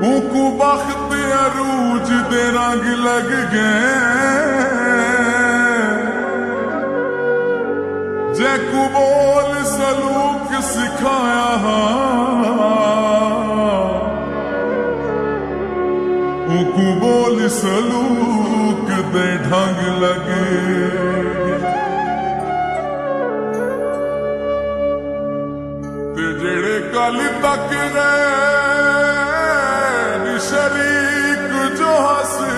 ऊकू बख्त अरूज दे रंग लग गए जैकू बोल सलूक सिखाया ऊकू बोल सलूक दे ढंग लगे ते जेड़े कल तक रहे शरीक जो हसे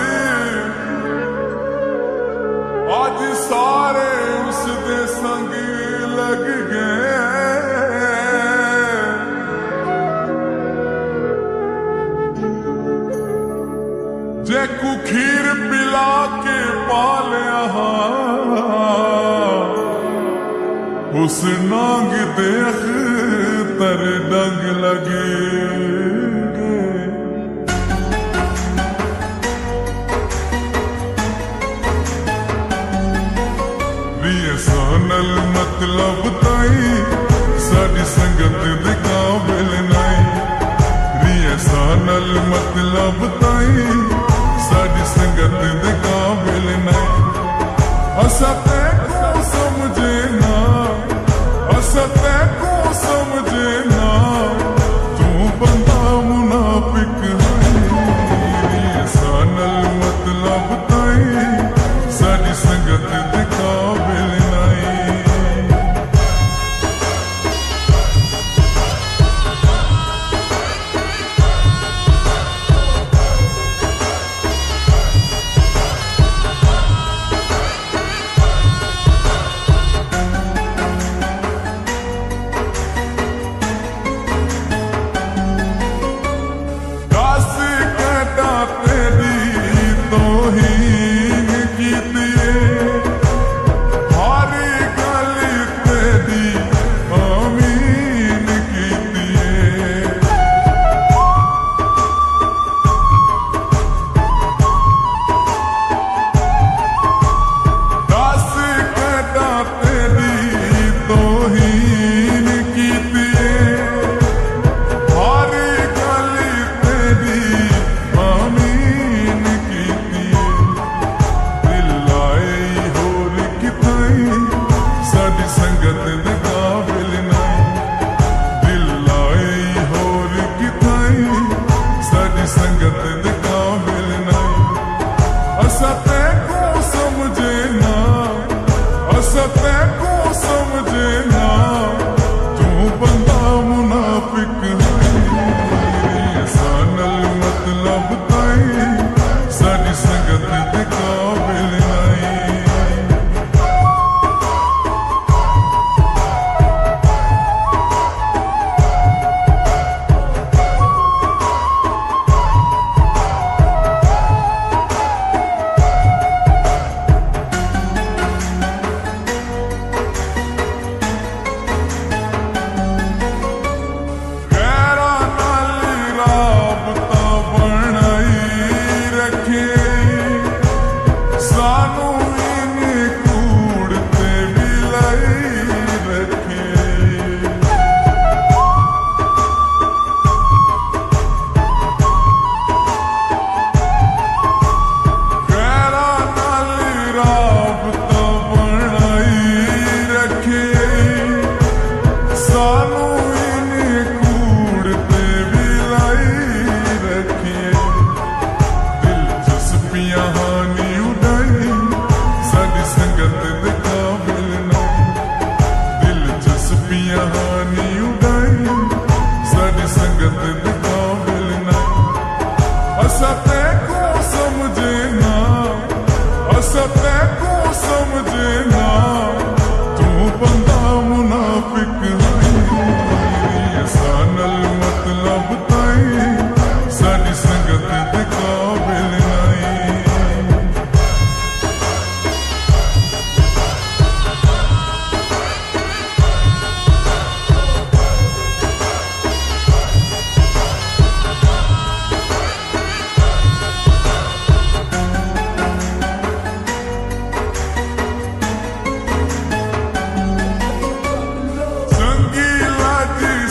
आज सारे उसदे संग लग गए जैकू खीर पिला के पालिया उस नांग दे अख्तर डंग लगे रियसानल मतलब ताई साड़ी संगत दे काबिल नहीं रियसानल मतलब ताई साड़ी संगत दे काबिल नहीं असते को समझे ना असते को समझे ना तू बंदा मुनाफिक है रियसानल मतलब ताई साड़ी संगत दे काबिल नहीं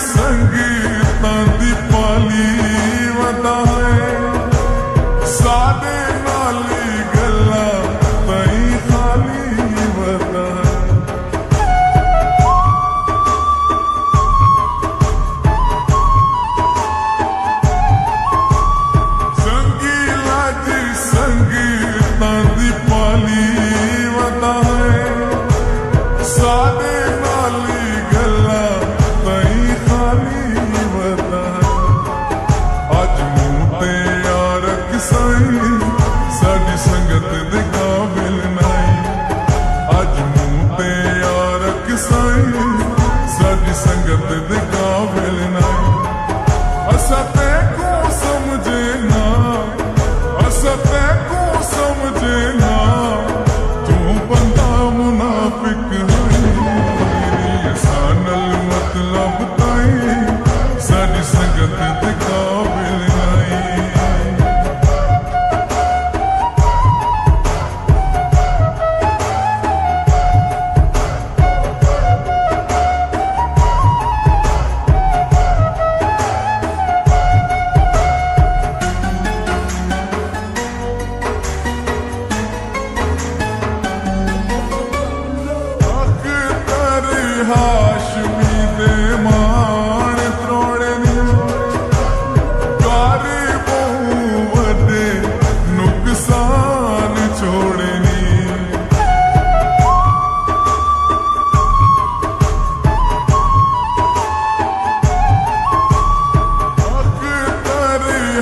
संगीतां दी पाली वदा है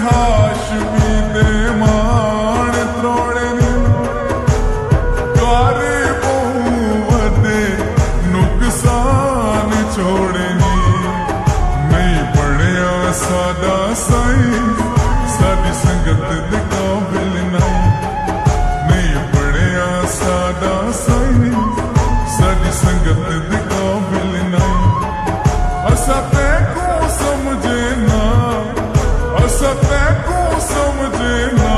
हाशमी दे मान त्रोड़े नी गारे बहुवदे नुकसान छोड़े नी नहीं पढ़िया सादा साई साडी संगत दे काबिल नहीं पढ़िया सादा साई साडी संगत दे काबिल नहीं असा तैको समझे ना असा तैको समझे ना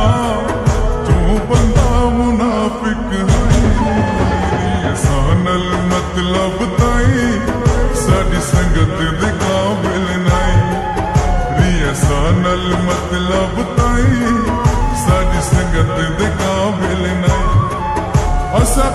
तू बंदा मुनाफिक है सानल मतलब ताई साडी संगत दे काबिल नहीं रिया सानल मतलब ताई साडी संगत दे काबिल नहीं असा